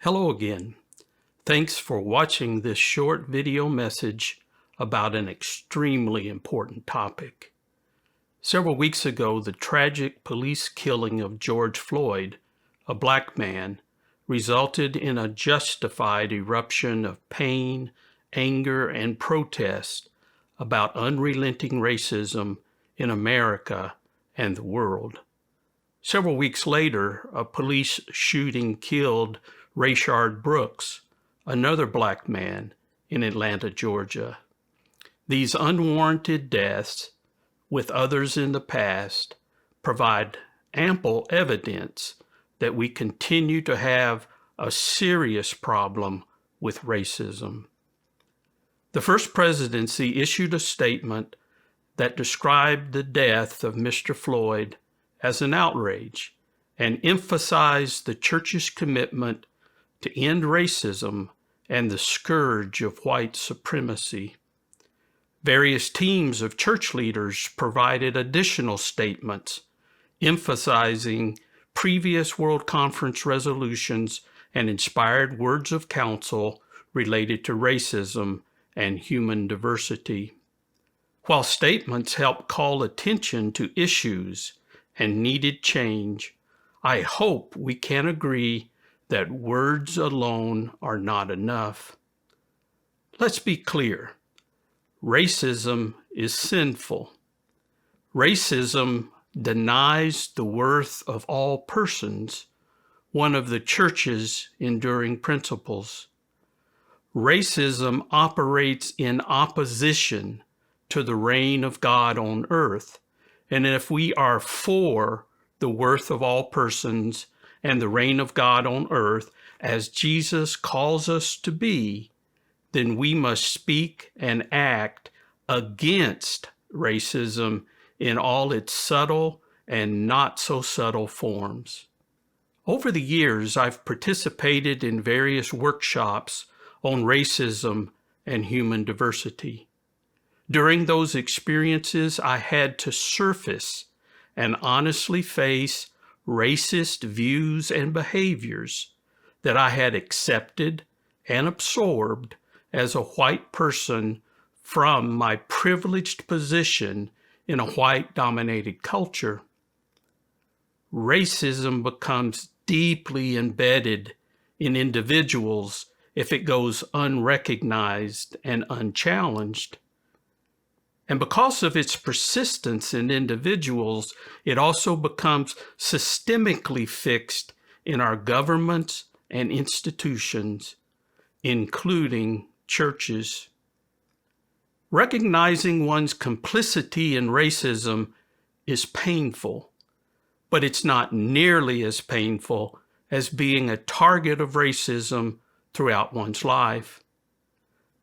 Hello again. Thanks for watching this short video message about an extremely important topic. Several weeks ago, the tragic police killing of George Floyd, a black man, resulted in a justified eruption of pain, anger, and protest about unrelenting racism in America and the world. Several weeks later, a police shooting killed Rayshard Brooks, another black man in Atlanta, Georgia. These unwarranted deaths, with others in the past, provide ample evidence that we continue to have a serious problem with racism. The first presidency issued a statement that described the death of Mr. Floyd as an outrage and emphasized the church's commitment to end racism and the scourge of white supremacy. Various teams of church leaders provided additional statements emphasizing previous World Conference resolutions and inspired words of counsel related to racism and human diversity. While statements help call attention to issues and needed change, I hope we can agree that words alone are not enough. Let's be clear. Racism is sinful. Racism denies the worth of all persons, one of the church's enduring principles. Racism operates in opposition to the reign of God on earth, and if we are for the worth of all persons and the reign of God on earth, as Jesus calls us to be, then we must speak and act against racism in all its subtle and not so subtle forms. Over the years, I've participated in various workshops on racism and human diversity. During those experiences, I had to surface and honestly face racist views and behaviors that I had accepted and absorbed as a white person from my privileged position in a white-dominated culture. Racism becomes deeply embedded in individuals if it goes unrecognized and unchallenged. And because of its persistence in individuals, it also becomes systemically fixed in our governments and institutions, including churches. Recognizing one's complicity in racism is painful, but it's not nearly as painful as being a target of racism throughout one's life.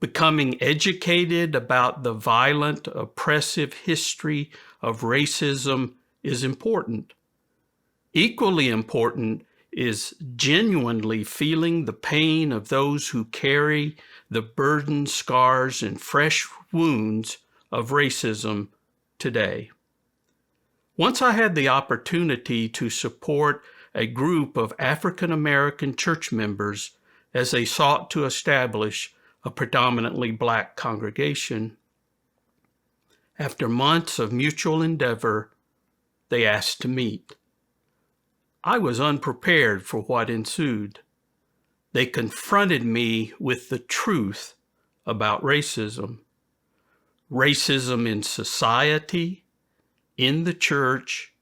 Becoming educated about the violent, oppressive history of racism is important. Equally important is genuinely feeling the pain of those who carry the burden, scars, and fresh wounds of racism today. Once I had the opportunity to support a group of African American church members as they sought to establish a predominantly black congregation. After months of mutual endeavor, they asked to meet. I was unprepared for what ensued. They confronted me with the truth about racism. Racism in society, in the church,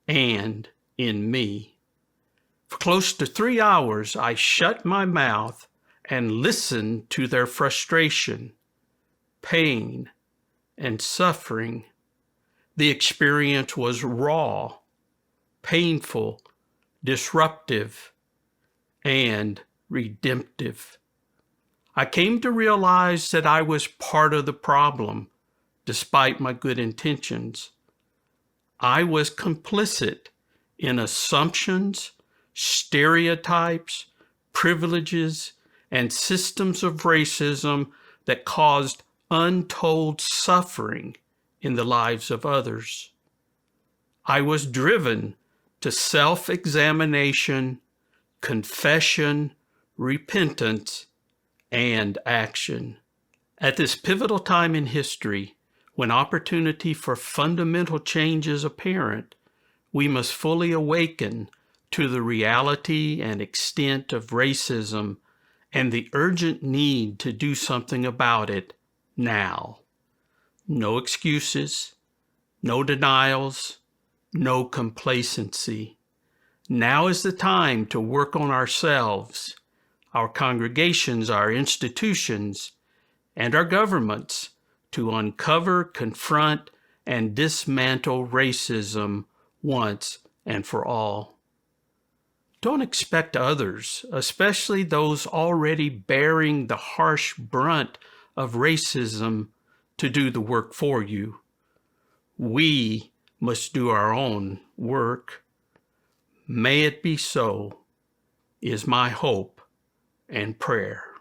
and in me. For close to 3 hours, I shut my mouth and listened to their frustration, pain, and suffering. The experience was raw, painful, disruptive, and redemptive. I came to realize that I was part of the problem, despite my good intentions. I was complicit in assumptions, stereotypes, privileges, and systems of racism that caused untold suffering in the lives of others. I was driven to self-examination, confession, repentance, and action. At this pivotal time in history, when opportunity for fundamental change is apparent, we must fully awaken to the reality and extent of racism and the urgent need to do something about it now. No excuses, no denials, no complacency. Now is the time to work on ourselves, our congregations, our institutions, and our governments to uncover, confront, and dismantle racism once and for all. Don't expect others, especially those already bearing the harsh brunt of racism, to do the work for you. We must do our own work. May it be so, is my hope and prayer.